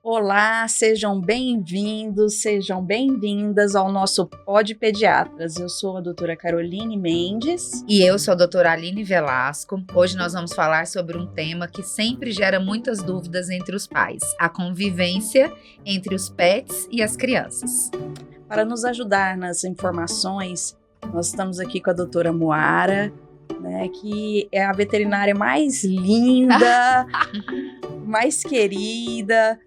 Olá, sejam bem-vindos, sejam bem-vindas ao nosso Pod Pediatras. Eu sou a doutora Caroline Mendes. E eu sou a doutora Aline Velasco. Hoje nós vamos falar sobre um tema que sempre gera muitas dúvidas entre os pais: a convivência entre os pets e as crianças. Para nos ajudar nas informações, nós estamos aqui com a doutora Moara, né, que é a veterinária mais linda, mais querida,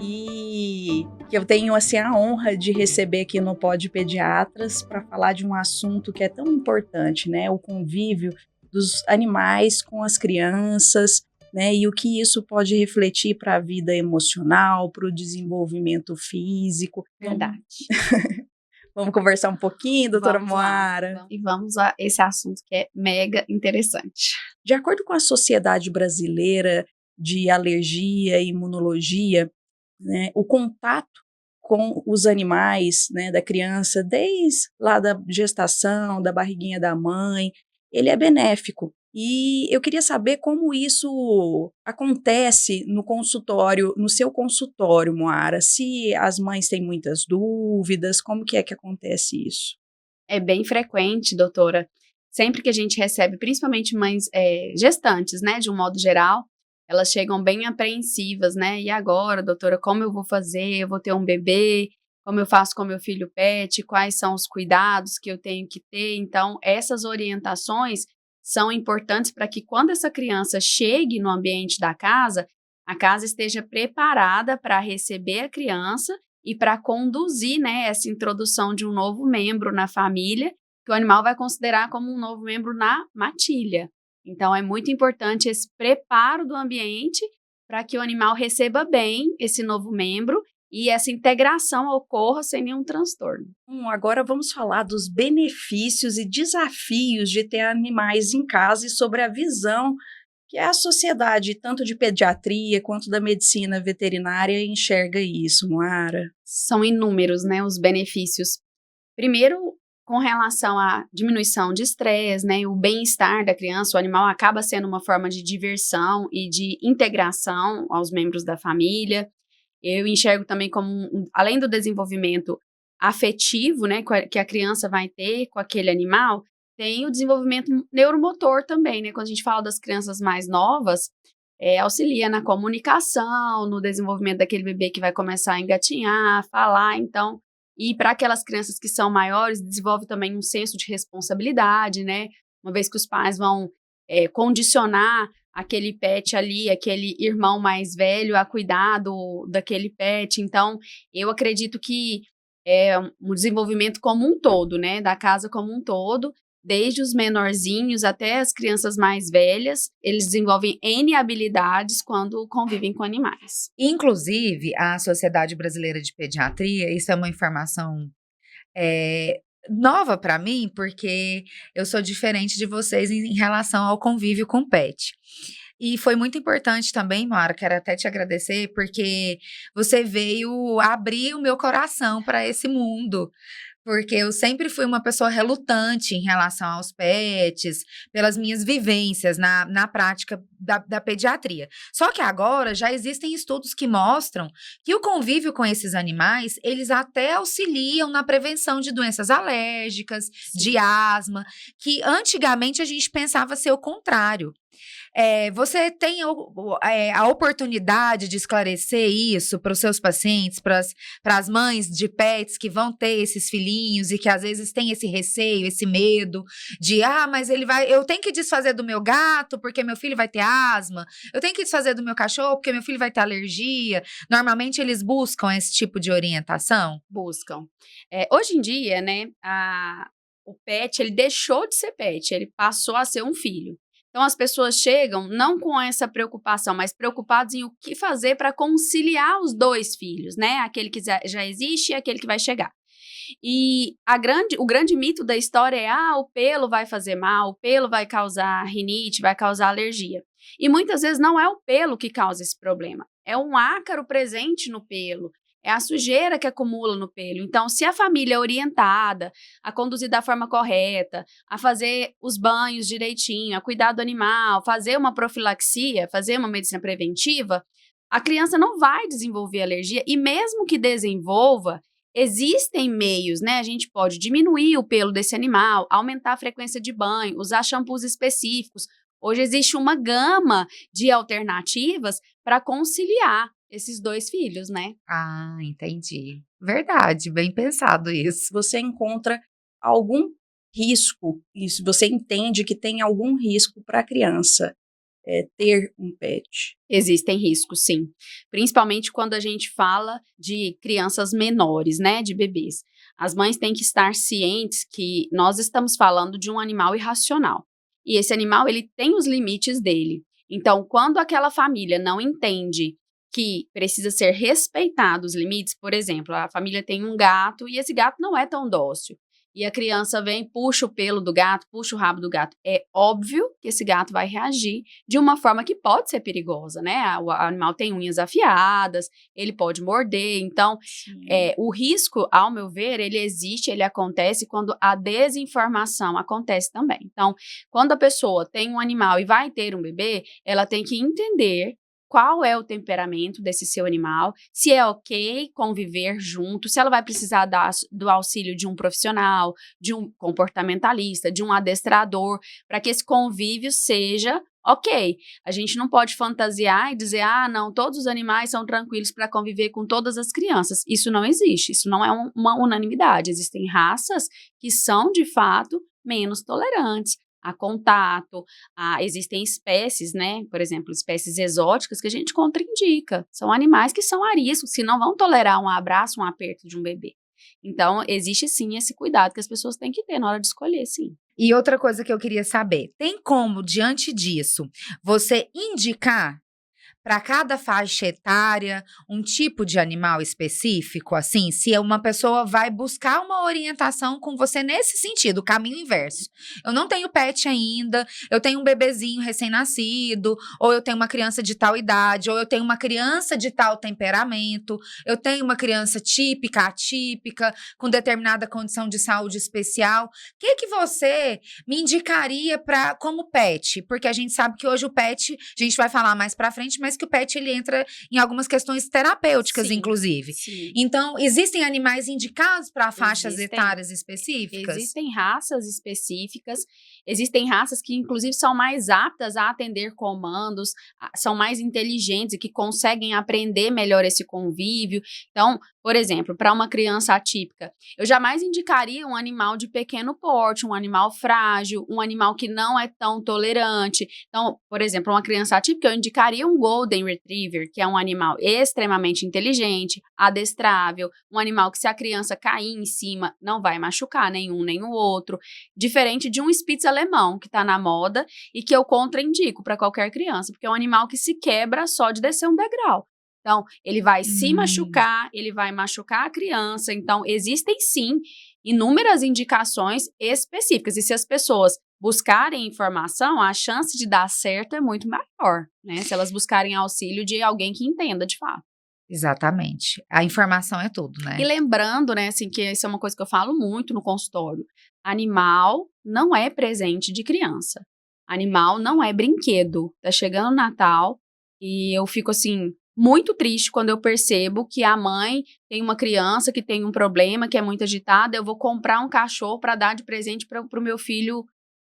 e que eu tenho assim a honra de receber aqui no Pod Pediatras para falar de um assunto que é tão importante, né? O convívio dos animais com as crianças, né? E o que isso pode refletir para a vida emocional, para o desenvolvimento físico. Verdade. Vamos conversar um pouquinho, doutora Moara? E vamos a esse assunto que é mega interessante. De acordo com a Sociedade Brasileira de Alergia e Imunologia, né, o contato com os animais, né, da criança, desde lá da gestação, da barriguinha da mãe, ele é benéfico. E eu queria saber como isso acontece no consultório, no seu consultório, Moara, se as mães têm muitas dúvidas, como que é que acontece isso? É bem frequente, doutora, sempre que a gente recebe, principalmente mães gestantes, né, de um modo geral, elas chegam bem apreensivas, né? E agora, doutora, como eu vou fazer? Eu vou ter um bebê? Como eu faço com meu filho pet? Quais são os cuidados que eu tenho que ter? Então, essas orientações são importantes para que quando essa criança chegue no ambiente da casa, a casa esteja preparada para receber a criança e para conduzir, né, essa introdução de um novo membro na família, que o animal vai considerar como um novo membro na matilha. Então, é muito importante esse preparo do ambiente para que o animal receba bem esse novo membro e essa integração ocorra sem nenhum transtorno. Agora vamos falar dos benefícios e desafios de ter animais em casa e sobre a visão que a sociedade, tanto de pediatria quanto da medicina veterinária, enxerga isso, Moara. São inúmeros, né, os benefícios. Primeiro, com relação à diminuição de estresse, né, o bem-estar da criança, o animal acaba sendo uma forma de diversão e de integração aos membros da família. Eu enxergo também como, além do desenvolvimento afetivo, né, que a criança vai ter com aquele animal, tem o desenvolvimento neuromotor também, né, quando a gente fala das crianças mais novas, auxilia na comunicação, no desenvolvimento daquele bebê que vai começar a engatinhar, falar, então. E para aquelas crianças que são maiores, desenvolve também um senso de responsabilidade, né? Uma vez que os pais vão condicionar aquele pet ali, aquele irmão mais velho a cuidar daquele pet. Então, eu acredito que é um desenvolvimento como um todo, né? Da casa como um todo, desde os menorzinhos até as crianças mais velhas, eles desenvolvem N habilidades quando convivem com animais. Inclusive, a Sociedade Brasileira de Pediatria, isso é uma informação nova para mim, porque eu sou diferente de vocês em relação ao convívio com pet. E foi muito importante também, Mara, quero até te agradecer, porque você veio abrir o meu coração para esse mundo. Porque eu sempre fui uma pessoa relutante em relação aos pets, pelas minhas vivências na prática da pediatria. Só que agora já existem estudos que mostram que o convívio com esses animais, eles até auxiliam na prevenção de doenças alérgicas, de asma, que antigamente a gente pensava ser o contrário. Você tem a oportunidade de esclarecer isso para os seus pacientes, para as mães de pets que vão ter esses filhinhos e que às vezes têm esse receio, esse medo de, mas eu tenho que desfazer do meu gato porque meu filho vai ter asma, eu tenho que desfazer do meu cachorro porque meu filho vai ter alergia. Normalmente eles buscam esse tipo de orientação? Buscam. Hoje em dia, né, o pet, ele deixou de ser pet, ele passou a ser um filho. Então, as pessoas chegam não com essa preocupação, mas preocupadas em o que fazer para conciliar os dois filhos, né? Aquele que já existe e aquele que vai chegar. E o grande mito da história é, o pelo vai fazer mal, o pelo vai causar rinite, vai causar alergia. E muitas vezes não é o pelo que causa esse problema, é um ácaro presente no pelo, é a sujeira que acumula no pelo. Então, se a família é orientada a conduzir da forma correta, a fazer os banhos direitinho, a cuidar do animal, fazer uma profilaxia, fazer uma medicina preventiva, a criança não vai desenvolver alergia e mesmo que desenvolva, existem meios, né? A gente pode diminuir o pelo desse animal, aumentar a frequência de banho, usar shampoos específicos. Hoje existe uma gama de alternativas para conciliar esses dois filhos, né? Ah, entendi. Verdade, bem pensado isso. Você encontra algum risco, e se você entende que tem algum risco para a criança ter um pet? Existem riscos, sim. Principalmente quando a gente fala de crianças menores, né, de bebês. As mães têm que estar cientes que nós estamos falando de um animal irracional. E esse animal, ele tem os limites dele. Então, quando aquela família não entende que precisa ser respeitado os limites, por exemplo, a família tem um gato e esse gato não é tão dócil. E a criança vem, puxa o pelo do gato, puxa o rabo do gato. É óbvio que esse gato vai reagir de uma forma que pode ser perigosa, né? O animal tem unhas afiadas, ele pode morder. Então, o risco, ao meu ver, ele existe, ele acontece quando a desinformação acontece também. Então, quando a pessoa tem um animal e vai ter um bebê, ela tem que entender qual é o temperamento desse seu animal, se é ok conviver junto, se ela vai precisar do auxílio de um profissional, de um comportamentalista, de um adestrador, para que esse convívio seja ok. A gente não pode fantasiar e dizer, não, todos os animais são tranquilos para conviver com todas as crianças. Isso não existe, isso não é uma unanimidade. Existem raças que são, de fato, menos tolerantes a contato, existem espécies, né, por exemplo, espécies exóticas que a gente contraindica, são animais que são ariscos, que não vão tolerar um abraço, um aperto de um bebê. Então, existe sim esse cuidado que as pessoas têm que ter na hora de escolher, sim. E outra coisa que eu queria saber, tem como, diante disso, você indicar para cada faixa etária, um tipo de animal específico, assim, se uma pessoa vai buscar uma orientação com você nesse sentido, o caminho inverso. Eu não tenho pet ainda, eu tenho um bebezinho recém-nascido, ou eu tenho uma criança de tal idade, ou eu tenho uma criança de tal temperamento, eu tenho uma criança típica, atípica, com determinada condição de saúde especial. O que você me indicaria como pet? Porque a gente sabe que hoje o pet, a gente vai falar mais pra frente, mas que o pet ele entra em algumas questões terapêuticas, sim, inclusive. Sim. Então, existem animais indicados para faixas etárias específicas? Existem raças específicas, existem raças que, inclusive, são mais aptas a atender comandos, são mais inteligentes e que conseguem aprender melhor esse convívio. Então, por exemplo, para uma criança atípica, eu jamais indicaria um animal de pequeno porte, um animal frágil, um animal que não é tão tolerante. Então, por exemplo, uma criança atípica, eu indicaria um Golden Retriever, que é um animal extremamente inteligente, adestrável, um animal que se a criança cair em cima, não vai machucar nenhum nem o outro, diferente de um Spitz alemão, que está na moda e que eu contraindico para qualquer criança, porque é um animal que se quebra só de descer um degrau. Então, ele vai se machucar, ele vai machucar a criança. Então, existem sim inúmeras indicações específicas. E se as pessoas buscarem informação, a chance de dar certo é muito maior, né? Se elas buscarem auxílio de alguém que entenda de fato. Exatamente. A informação é tudo, né? E lembrando, né, assim, que isso é uma coisa que eu falo muito no consultório. Animal não é presente de criança. Animal não é brinquedo. Tá chegando o Natal e eu fico assim muito triste quando eu percebo que a mãe tem uma criança que tem um problema, que é muito agitada, eu vou comprar um cachorro para dar de presente para o meu filho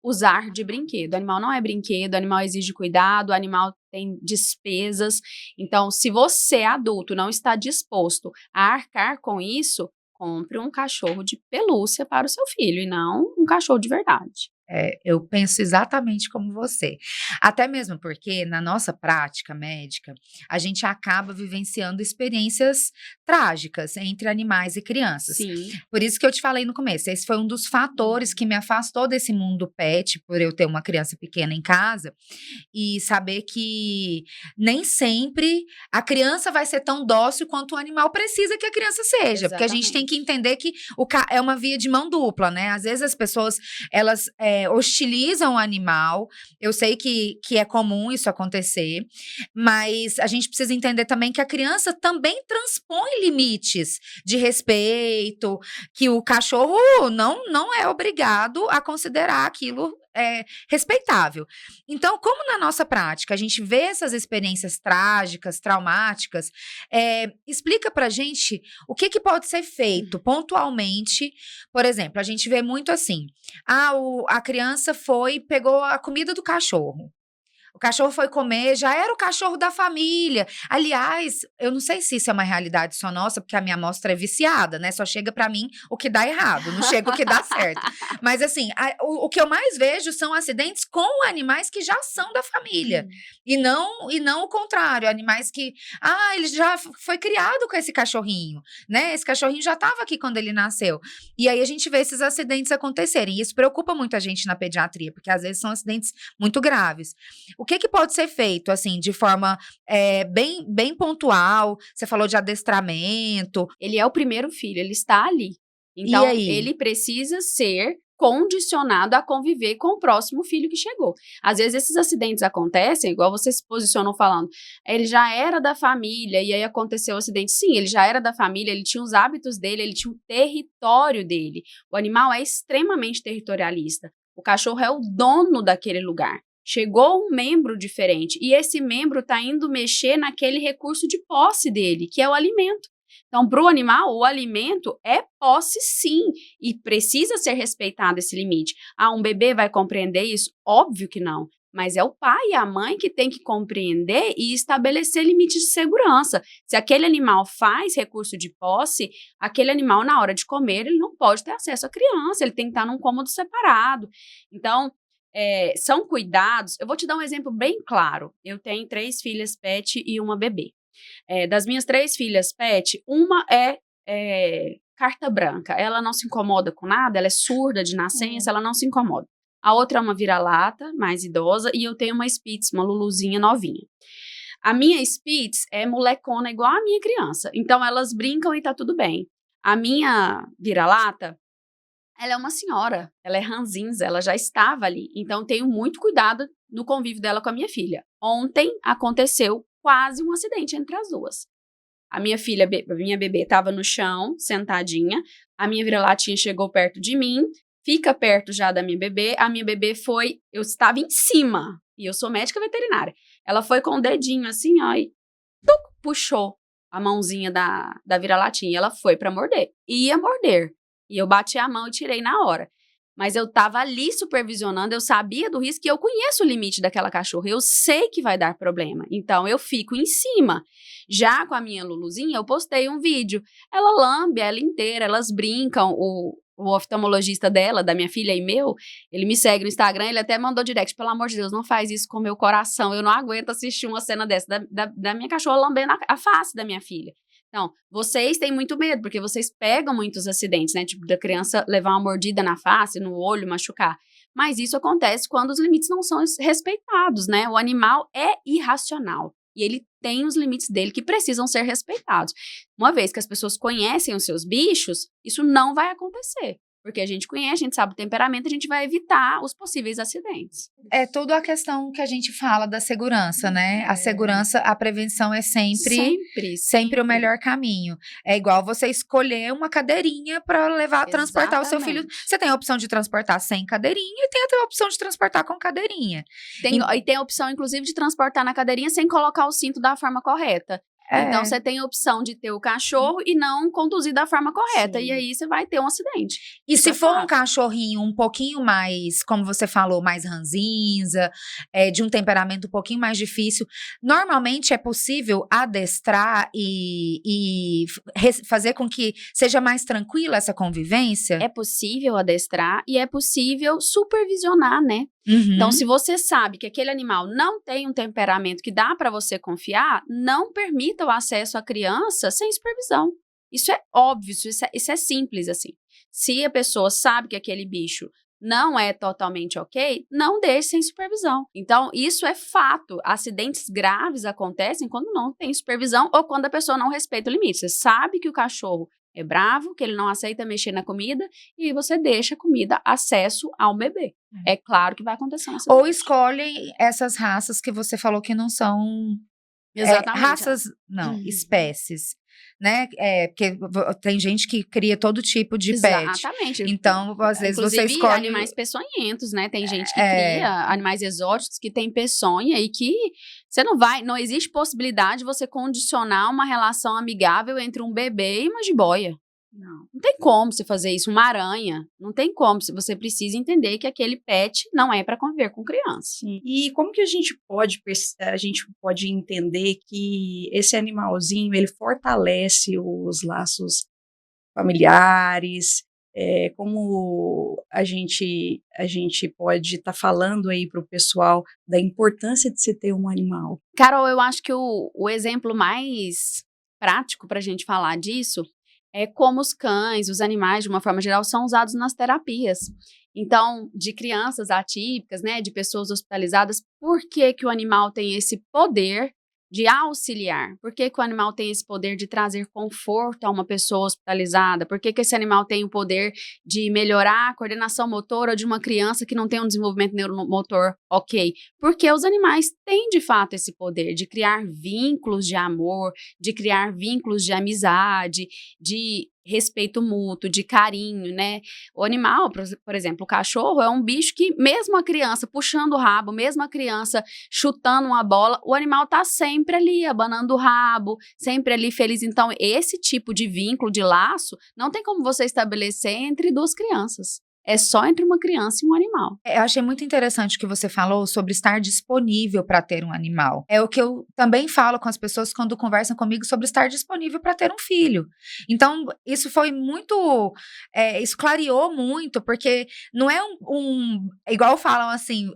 usar de brinquedo. O animal não é brinquedo, o animal exige cuidado, o animal tem despesas. Então, se você, adulto, não está disposto a arcar com isso, compre um cachorro de pelúcia para o seu filho e não um cachorro de verdade. Eu penso exatamente como você. Até mesmo porque, na nossa prática médica, a gente acaba vivenciando experiências trágicas entre animais e crianças. Sim. Por isso que eu te falei no começo, esse foi um dos fatores que me afastou desse mundo pet, por eu ter uma criança pequena em casa, e saber que nem sempre a criança vai ser tão dócil quanto o animal precisa que a criança seja. Porque a gente tem que entender que é uma via de mão dupla, né? Às vezes as pessoas, elas hostilizam o animal. Eu sei que é comum isso acontecer, mas a gente precisa entender também que a criança também transpõe limites de respeito, que o cachorro não é obrigado a considerar aquilo respeitável. Então, como na nossa prática a gente vê essas experiências trágicas, traumáticas, explica pra gente o que pode ser feito pontualmente. Por exemplo, a gente vê muito assim, a criança pegou a comida do cachorro. O cachorro foi comer, já era o cachorro da família. Aliás, eu não sei se isso é uma realidade só nossa, porque a minha amostra é viciada, né? Só chega pra mim o que dá errado, não chega o que dá certo. Mas assim, o que eu mais vejo são acidentes com animais que já são da família. E não o contrário, animais que, ele já foi criado com esse cachorrinho, né? Esse cachorrinho já estava aqui quando ele nasceu. E aí a gente vê esses acidentes acontecerem. E isso preocupa muito a gente na pediatria, porque às vezes são acidentes muito graves. O que pode ser feito, assim, de forma bem pontual? Você falou de adestramento. Ele é o primeiro filho, ele está ali. Então, ele precisa ser condicionado a conviver com o próximo filho que chegou. Às vezes, esses acidentes acontecem, igual você se posicionou falando, ele já era da família, e aí aconteceu o acidente. Sim, ele já era da família, ele tinha os hábitos dele, ele tinha o território dele. O animal é extremamente territorialista. O cachorro é o dono daquele lugar. Chegou um membro diferente e esse membro está indo mexer naquele recurso de posse dele, que é o alimento. Então, para o animal, o alimento é posse sim, e precisa ser respeitado esse limite. Um bebê vai compreender isso? Óbvio que não. Mas é o pai e a mãe que tem que compreender e estabelecer limites de segurança. Se aquele animal faz recurso de posse, aquele animal, na hora de comer, ele não pode ter acesso à criança, ele tem que estar num cômodo separado. Então, são cuidados. Eu vou te dar um exemplo bem claro. Eu tenho 3 filhas pet e uma bebê. Das minhas 3 filhas pet, uma é carta branca. Ela não se incomoda com nada, ela é surda de nascença, ela não se incomoda. A outra é uma vira-lata, mais idosa, e eu tenho uma Spitz, uma Luluzinha novinha. A minha Spitz é molecona igual a minha criança. Então, elas brincam e tá tudo bem. A minha vira-lata, ela é uma senhora, ela é ranzinza, ela já estava ali. Então, tenho muito cuidado no convívio dela com a minha filha. Ontem aconteceu quase um acidente entre as duas. A minha bebê estava no chão, sentadinha. A minha vira-latinha chegou perto de mim, fica perto já da minha bebê. A minha bebê eu estava em cima, e eu sou médica veterinária. Ela foi com o dedinho assim, ó, e puxou a mãozinha da vira-latinha. Ela foi para morder, ia morder. E eu bati a mão e tirei na hora. Mas eu estava ali supervisionando, eu sabia do risco e eu conheço o limite daquela cachorra. Eu sei que vai dar problema. Então, eu fico em cima. Já com a minha Luluzinha, eu postei um vídeo. Ela lambe ela inteira, elas brincam. O oftalmologista dela, da minha filha e meu, ele me segue no Instagram, ele até mandou direct. Pelo amor de Deus, não faz isso com o meu coração. Eu não aguento assistir uma cena dessa, da minha cachorra lambendo a face da minha filha. Então, vocês têm muito medo, porque vocês pegam muitos acidentes, né? Tipo, da criança levar uma mordida na face, no olho, machucar. Mas isso acontece quando os limites não são respeitados, né? O animal é irracional. E ele tem os limites dele que precisam ser respeitados. Uma vez que as pessoas conhecem os seus bichos, isso não vai acontecer. Porque a gente conhece, a gente sabe o temperamento, a gente vai evitar os possíveis acidentes. É toda a questão que a gente fala da segurança, né? A segurança, a prevenção é sempre o melhor caminho. É igual você escolher uma cadeirinha para transportar o seu filho. Você tem a opção de transportar sem cadeirinha e tem a opção de transportar com cadeirinha. E tem a opção, inclusive, de transportar na cadeirinha sem colocar o cinto da forma correta. Então, você tem a opção de ter o cachorro e não conduzir da forma correta. Sim. E aí, você vai ter um acidente. E se for um cachorrinho um pouquinho mais, como você falou, mais ranzinza, de um temperamento um pouquinho mais difícil, normalmente é possível adestrar e fazer com que seja mais tranquila essa convivência? É possível adestrar e é possível supervisionar, né? Uhum. Então, se você sabe que aquele animal não tem um temperamento que dá para você confiar, não permita o acesso à criança sem supervisão. Isso é óbvio, isso é simples assim. Se a pessoa sabe que aquele bicho não é totalmente ok, não deixe sem supervisão. Então, isso é fato. Acidentes graves acontecem quando não tem supervisão ou quando a pessoa não respeita o limite. Você sabe que o cachorro é bravo, que ele não aceita mexer na comida e você deixa a comida acesso ao bebê. É claro que vai acontecer um acidente. Ou escolhem essas raças que você falou que não são... Exatamente. Raças, não, espécies. né? Porque tem gente que cria todo tipo de pet. Exatamente. Então, às vezes você Inclusive, escolhe... animais peçonhentos, né? Tem gente que cria animais exóticos que tem peçonha e que você não existe possibilidade de você condicionar uma relação amigável entre um bebê e uma jiboia. Não tem como você fazer isso, uma aranha. Não tem como, se você precisa entender que aquele pet não é para conviver com criança. Sim. E como que a gente pode entender que esse animalzinho, ele fortalece os laços familiares? Como a gente pode estar falando aí para o pessoal da importância de se ter um animal? Carol, eu acho que o exemplo mais prático para a gente falar disso é como os cães, os animais, de uma forma geral, são usados nas terapias. Então, de crianças atípicas, né, de pessoas hospitalizadas, por que que o animal tem esse poder de auxiliar? Por que que o animal tem esse poder de trazer conforto a uma pessoa hospitalizada? Por que que esse animal tem o poder de melhorar a coordenação motora de uma criança que não tem um desenvolvimento neuromotor ok? Porque os animais têm, de fato, esse poder de criar vínculos de amor, de criar vínculos de amizade, de respeito mútuo, de carinho, né? O animal, por exemplo, o cachorro é um bicho que, mesmo a criança puxando o rabo, mesmo a criança chutando uma bola, o animal tá sempre ali, abanando o rabo, sempre ali feliz. Então, esse tipo de vínculo, de laço, não tem como você estabelecer entre duas crianças. É só entre uma criança e um animal. Eu achei muito interessante o que você falou sobre estar disponível para ter um animal. É o que eu também falo com as pessoas quando conversam comigo sobre estar disponível para ter um filho. Então, isso foi muito... isso clareou muito, porque não é igual falam assim,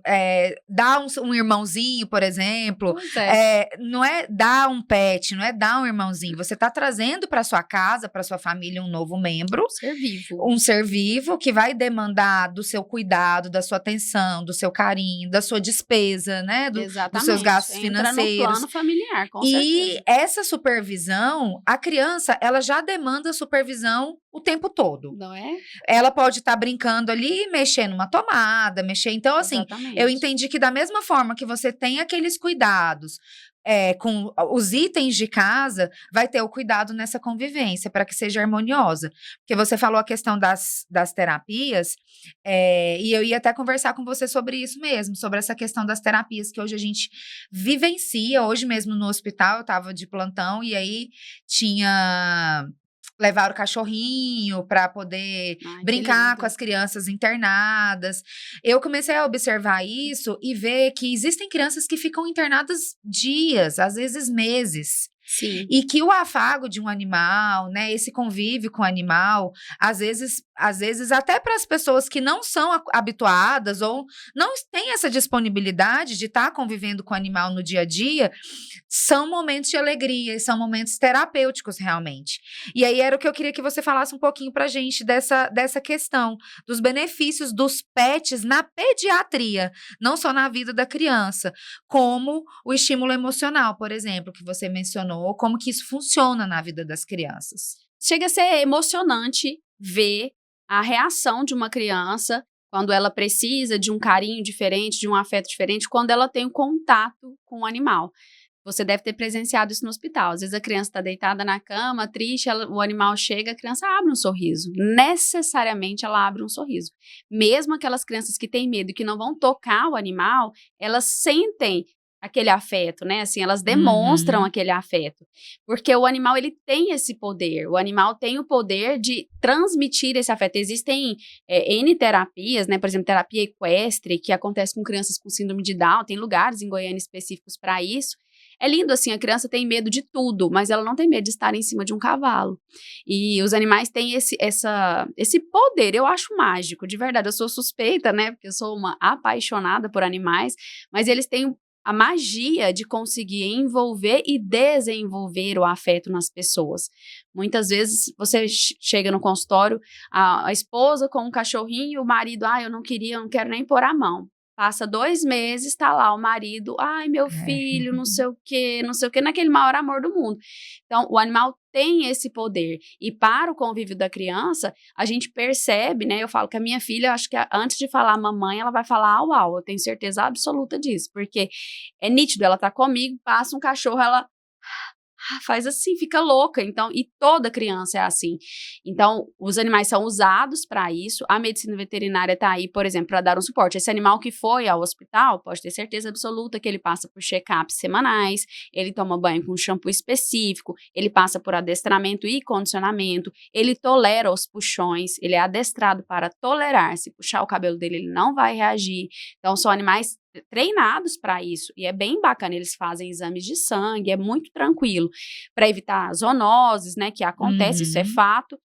dar um irmãozinho, por exemplo. Pois é. Não é dar um pet, não é dar um irmãozinho. Você está trazendo para sua casa, para sua família, um novo membro. Ser vivo. Um ser vivo que vai demandar do seu cuidado, da sua atenção, do seu carinho, da sua despesa, né? Dos seus gastos financeiros. Entra no plano familiar, com e certeza. essa supervisão, a criança, ela já demanda supervisão o tempo todo. Não é? Ela pode estar brincando ali, mexer numa tomada, Então, assim, Exatamente. eu entendi que da mesma forma que você tem aqueles cuidados com os itens de casa, vai ter o cuidado nessa convivência para que seja harmoniosa. Porque você falou a questão das terapias, e eu ia até conversar com você sobre isso mesmo, sobre essa questão das terapias que hoje a gente vivencia. Hoje mesmo no hospital, eu estava de plantão e aí levar o cachorrinho para poder brincar com as crianças internadas. Eu comecei a observar isso e ver que existem crianças que ficam internadas dias, às vezes meses. Sim. E que o afago de um animal, né, esse convívio com o animal, às vezes até para as pessoas que não são habituadas ou não têm essa disponibilidade de estar convivendo com o animal no dia a dia, são momentos de alegria, são momentos terapêuticos realmente. E aí era o que eu queria que você falasse um pouquinho pra gente dessa questão, dos benefícios dos pets na pediatria, não só na vida da criança, como o estímulo emocional, por exemplo, que você mencionou, como que isso funciona na vida das crianças. Chega a ser emocionante ver a reação de uma criança quando ela precisa de um carinho diferente, de um afeto diferente, quando ela tem um contato com o animal. Você deve ter presenciado isso no hospital. Às vezes a criança está deitada na cama, triste, o animal chega, a criança abre um sorriso. Necessariamente ela abre um sorriso. Mesmo aquelas crianças que têm medo e que não vão tocar o animal, elas sentem aquele afeto, né? Assim, elas demonstram aquele afeto. Porque o animal, ele tem esse poder. O animal tem o poder de transmitir esse afeto. Existem N terapias, né? Por exemplo, terapia equestre, que acontece com crianças com síndrome de Down. Tem lugares em Goiânia específicos para isso. É lindo, assim, a criança tem medo de tudo, mas ela não tem medo de estar em cima de um cavalo. E os animais têm esse poder, eu acho mágico, de verdade. Eu sou suspeita, né? Porque eu sou uma apaixonada por animais, mas eles têm a magia de conseguir envolver e desenvolver o afeto nas pessoas. Muitas vezes você chega no consultório, a esposa com um cachorrinho, o marido, eu não quero nem pôr a mão. Passa 2 meses, tá lá o marido, meu filho, não sei o quê, naquele maior amor do mundo. Então, o animal tem esse poder. E para o convívio da criança, a gente percebe, né? Eu falo que a minha filha, acho que antes de falar mamãe, ela vai falar au, au. Eu tenho certeza absoluta disso, porque é nítido, ela tá comigo, passa um cachorro, ela faz assim, fica louca. Então, e toda criança é assim. Então, os animais são usados para isso. A medicina veterinária está aí, por exemplo, para dar um suporte. Esse animal que foi ao hospital, pode ter certeza absoluta que ele passa por check-ups semanais, ele toma banho com um shampoo específico, ele passa por adestramento e condicionamento, ele tolera os puxões, ele é adestrado para tolerar. Se puxar o cabelo dele, ele não vai reagir. Então, são animais treinados para isso, e é bem bacana, eles fazem exames de sangue, é muito tranquilo, para evitar zoonoses, né, que acontece, isso é fato,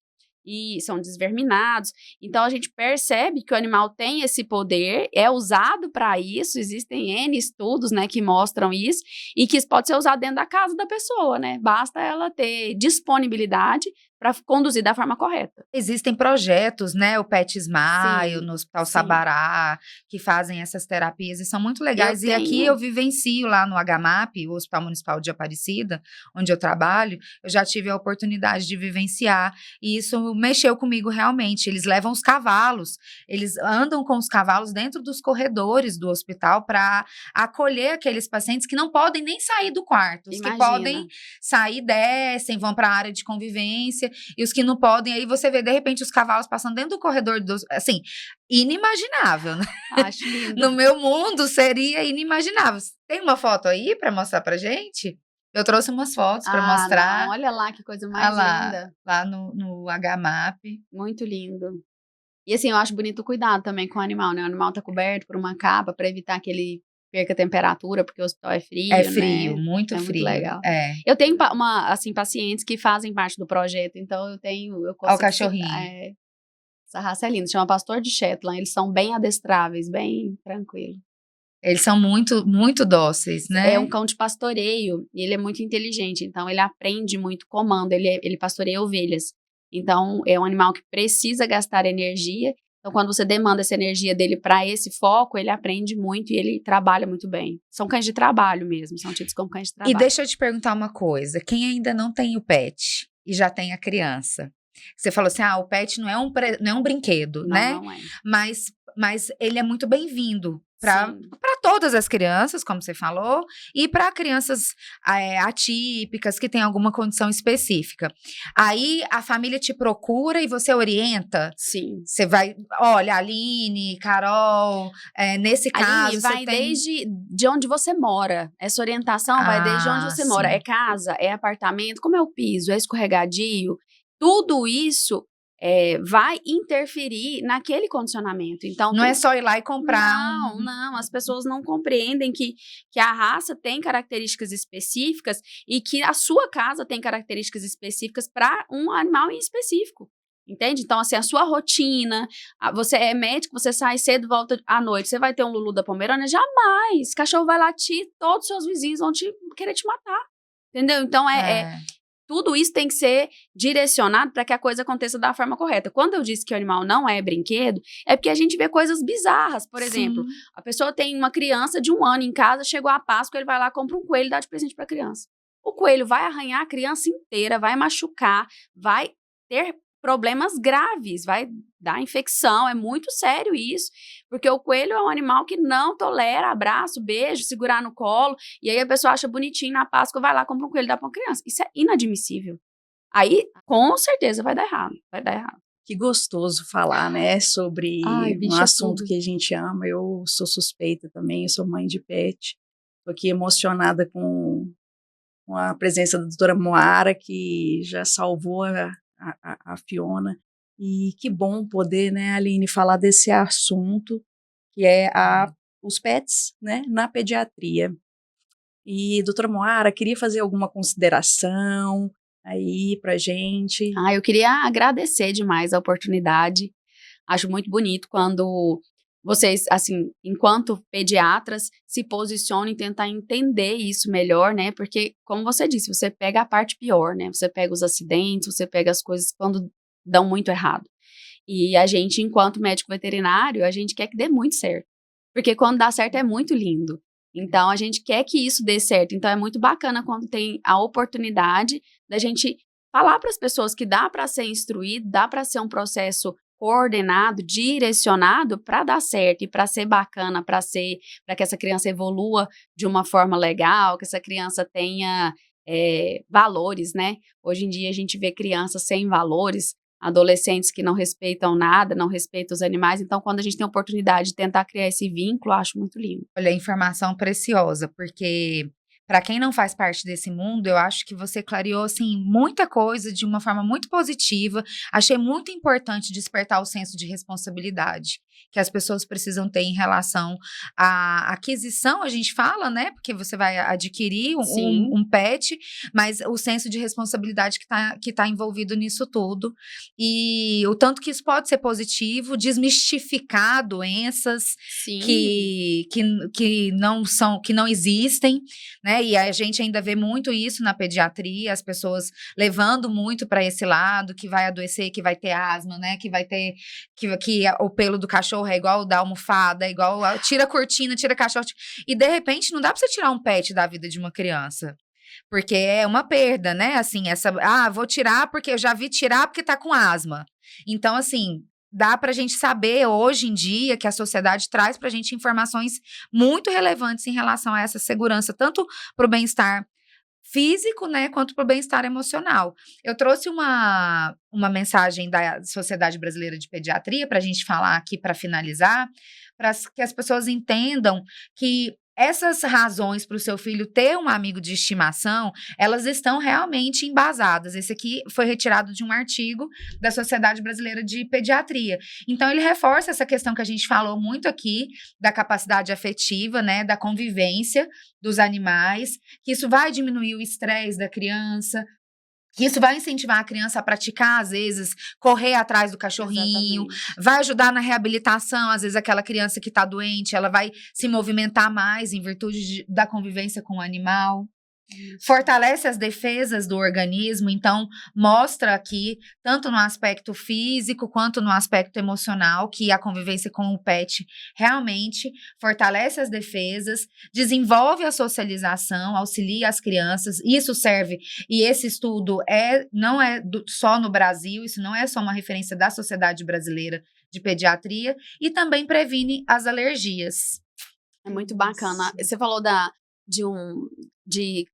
e são desverminados. Então, a gente percebe que o animal tem esse poder, é usado para isso, existem N estudos, né, que mostram isso, e que isso pode ser usado dentro da casa da pessoa, né, basta ela ter disponibilidade para conduzir da forma correta. Existem projetos, né, o Pet Smile, no Hospital sim. Sabará, que fazem essas terapias e são muito legais. E aqui tenho. eu vivencio lá no HMAP, o Hospital Municipal de Aparecida, onde eu trabalho, eu já tive a oportunidade de vivenciar e isso mexeu comigo realmente. Eles levam os cavalos, eles andam com os cavalos dentro dos corredores do hospital para acolher aqueles pacientes que não podem nem sair do quarto, os que Imagina. podem sair, descem, vão para a área de convivência. E os que não podem, aí você vê, de repente, os cavalos passando dentro do corredor, assim, inimaginável, né? Acho lindo. No meu mundo, seria inimaginável. Tem uma foto aí para mostrar pra gente? Eu trouxe umas fotos para mostrar. Não, olha lá que coisa mais linda. Lá no HMAP. Muito lindo. E assim, eu acho bonito o cuidado também com o animal, né? O animal tá coberto por uma capa para evitar que ele perca a temperatura, porque o hospital é frio, É frio, né? muito É frio. muito legal. É. Eu tenho assim, pacientes que fazem parte do projeto, então eu consigo... Olha o cachorrinho. Essa raça é linda, chama Pastor de Shetland, eles são bem adestráveis, bem tranquilos. Eles são muito, muito dóceis, né? É um cão de pastoreio, e ele é muito inteligente, então ele aprende muito comando, ele pastoreia ovelhas. Então, é um animal que precisa gastar energia. Então, quando você demanda essa energia dele para esse foco, ele aprende muito e ele trabalha muito bem. São cães de trabalho mesmo, são tidos como cães de trabalho. E deixa eu te perguntar uma coisa. Quem ainda não tem o pet e já tem a criança? Você falou assim, o pet não é um brinquedo, né? Não é. Mas ele é muito bem-vindo para todas as crianças, como você falou, e para crianças atípicas que têm alguma condição específica. Aí a família te procura e você orienta? Sim. Você vai, olha, Aline, Carol, nesse caso... Aline, vai desde de onde você mora. Essa orientação vai desde onde você mora. É casa, é apartamento, como é o piso, é escorregadio. Tudo isso vai interferir naquele condicionamento. Então, não é só ir lá e comprar. Não, as pessoas não compreendem que a raça tem características específicas e que a sua casa tem características específicas para um animal em específico. Entende? Então, assim, a sua rotina, você é médico, você sai cedo, volta à noite, você vai ter um Lulu da Pomerânia? Jamais! Cachorro vai latir, todos os seus vizinhos vão querer te matar. Entendeu? Então, tudo isso tem que ser direcionado para que a coisa aconteça da forma correta. Quando eu disse que o animal não é brinquedo, é porque a gente vê coisas bizarras. Por exemplo, a pessoa tem uma criança de 1 ano em casa, chegou a Páscoa, ele vai lá, compra um coelho e dá de presente para a criança. O coelho vai arranhar a criança inteira, vai machucar, vai ter problemas graves, vai dar infecção, é muito sério isso, porque o coelho é um animal que não tolera abraço, beijo, segurar no colo, e aí a pessoa acha bonitinho na Páscoa, vai lá, compra um coelho e dá pra uma criança. Isso é inadmissível. Aí, com certeza, vai dar errado. Que gostoso falar, né, sobre um assunto que a gente ama. Eu sou suspeita também, eu sou mãe de pet. Estou aqui emocionada com a presença da doutora Moara, que já salvou a Fiona, e que bom poder, né, Aline, falar desse assunto, que é os pets, né, na pediatria. E, doutora Moara, queria fazer alguma consideração aí pra gente? Eu queria agradecer demais a oportunidade, acho muito bonito quando vocês, assim, enquanto pediatras, se posicionam e tentar entender isso melhor, né? Porque, como você disse, você pega a parte pior, né? Você pega os acidentes, você pega as coisas quando dão muito errado. E a gente, enquanto médico veterinário, a gente quer que dê muito certo. Porque quando dá certo é muito lindo. Então, a gente quer que isso dê certo. Então, é muito bacana quando tem a oportunidade da gente falar para as pessoas que dá para ser instruído, dá para ser um processo coordenado, direcionado para dar certo e para ser bacana, para que essa criança evolua de uma forma legal, que essa criança tenha valores, né? Hoje em dia a gente vê crianças sem valores, adolescentes que não respeitam nada, não respeitam os animais. Então, quando a gente tem a oportunidade de tentar criar esse vínculo, eu acho muito lindo. Olha, informação preciosa, porque para quem não faz parte desse mundo, eu acho que você clareou assim muita coisa de uma forma muito positiva. Achei muito importante despertar o senso de responsabilidade que as pessoas precisam ter em relação à aquisição, a gente fala, né? Porque você vai adquirir Sim. um pet, mas o senso de responsabilidade que tá envolvido nisso tudo. E o tanto que isso pode ser positivo, desmistificar doenças Sim. que não são, que não existem, né? E a gente ainda vê muito isso na pediatria, as pessoas levando muito para esse lado, que vai adoecer, que vai ter asma, né? Que vai ter que o pelo do cachorro é igual o da almofada, é igual tira a cortina, tira a cachorro. E de repente não dá para você tirar um pet da vida de uma criança. Porque é uma perda, né? Assim, vou tirar porque eu já vi tirar porque tá com asma. Então, assim, dá pra gente saber hoje em dia que a sociedade traz pra gente informações muito relevantes em relação a essa segurança, tanto pro bem-estar físico, né, quanto pro bem-estar emocional. Eu trouxe uma mensagem da Sociedade Brasileira de Pediatria pra gente falar aqui para finalizar, para que as pessoas entendam que essas razões para o seu filho ter um amigo de estimação, elas estão realmente embasadas. Esse aqui foi retirado de um artigo da Sociedade Brasileira de Pediatria. Então, ele reforça essa questão que a gente falou muito aqui, da capacidade afetiva, né, da convivência dos animais, que isso vai diminuir o estresse da criança, que isso vai incentivar a criança a praticar, às vezes, correr atrás do cachorrinho, Exatamente. vai ajudar na reabilitação, às vezes aquela criança que está doente, ela vai se movimentar mais em virtude da convivência com o animal. Fortalece as defesas do organismo, então mostra aqui, tanto no aspecto físico quanto no aspecto emocional, que a convivência com o pet realmente fortalece as defesas, desenvolve a socialização, auxilia as crianças. Isso serve, e esse estudo não é só no Brasil, isso não é só uma referência da Sociedade Brasileira de Pediatria, e também previne as alergias. É muito bacana. Você falou de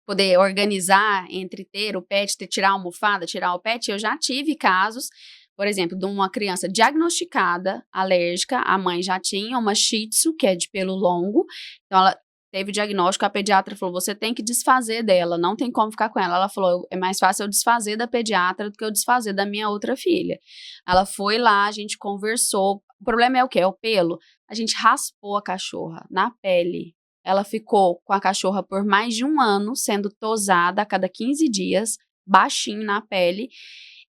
poder organizar entre ter o pet, tirar a almofada, tirar o pet. Eu já tive casos, por exemplo, de uma criança diagnosticada alérgica, a mãe já tinha uma Shih Tzu, que é de pelo longo, então ela teve o diagnóstico, a pediatra falou, você tem que desfazer dela, não tem como ficar com ela. Ela falou, é mais fácil eu desfazer da pediatra do que eu desfazer da minha outra filha. Ela foi lá, a gente conversou. O problema é o quê? É o pelo. A gente raspou a cachorra na pele. Ela ficou com a cachorra por mais de 1 ano, sendo tosada a cada 15 dias, baixinho na pele,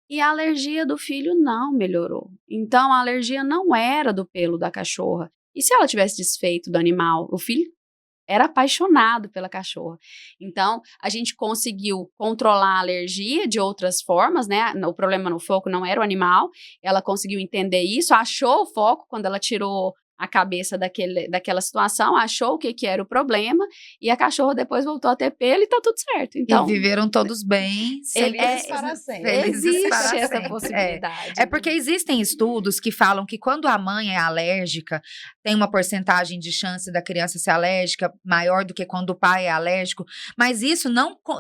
e a alergia do filho não melhorou. Então, a alergia não era do pelo da cachorra. E se ela tivesse desfeito do animal? O filho era apaixonado pela cachorra. Então, a gente conseguiu controlar a alergia de outras formas, né? O problema no foco não era o animal, ela conseguiu entender isso, achou o foco quando ela tirou a cabeça daquela situação, achou o que era o problema, e a cachorra depois voltou a ter pelo e tá tudo certo. Então, e viveram todos bem, felizes para sempre. Existe para essa sempre. possibilidade. É porque existem estudos que falam que quando a mãe é alérgica, tem uma porcentagem de chance da criança ser alérgica maior do que quando o pai é alérgico, mas isso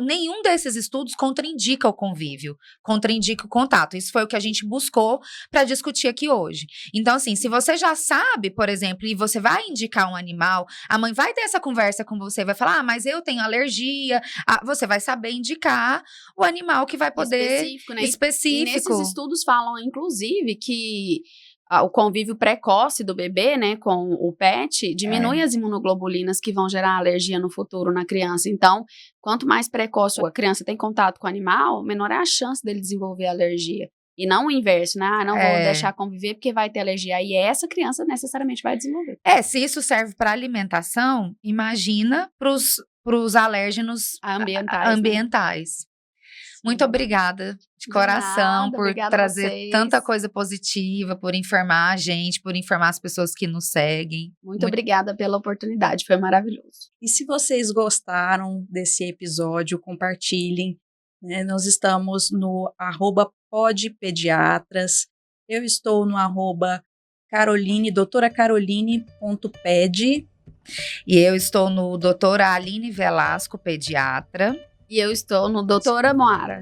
nenhum desses estudos contraindica o convívio, contraindica o contato. Isso foi o que a gente buscou para discutir aqui hoje. Então, assim, se você já sabe, por exemplo, e você vai indicar um animal, a mãe vai ter essa conversa com você, vai falar, mas eu tenho alergia, você vai saber indicar o animal que vai poder... Específico, né? Específico. E nesses estudos falam, inclusive, que o convívio precoce do bebê, né, com o pet, diminui as imunoglobulinas que vão gerar alergia no futuro na criança. Então, quanto mais precoce a criança tem contato com o animal, menor é a chance dele desenvolver alergia. E não o inverso, né? Não vou deixar conviver porque vai ter alergia. Aí essa criança necessariamente vai desenvolver. Se isso serve para alimentação, imagina pros alérgenos ambientais. Né? Muito obrigada de coração por trazer tanta coisa positiva, por informar a gente, por informar as pessoas que nos seguem. Muito obrigada pela oportunidade, foi maravilhoso. E se vocês gostaram desse episódio, compartilhem. Né? Nós estamos no @podpediatras. Eu estou no @doutoracaroline.ped. E eu estou no doutora Aline Velasco, pediatra. E eu estou no Doutora Moara.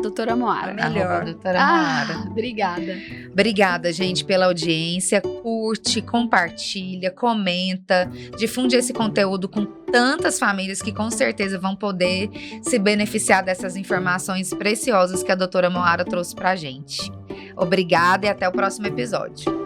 @Doutora Moara. Melhor. Doutora Moara. Obrigada. Obrigada, gente, pela audiência. Curte, compartilha, comenta, difunde esse conteúdo com tantas famílias que com certeza vão poder se beneficiar dessas informações preciosas que a doutora Moara trouxe pra gente. Obrigada e até o próximo episódio.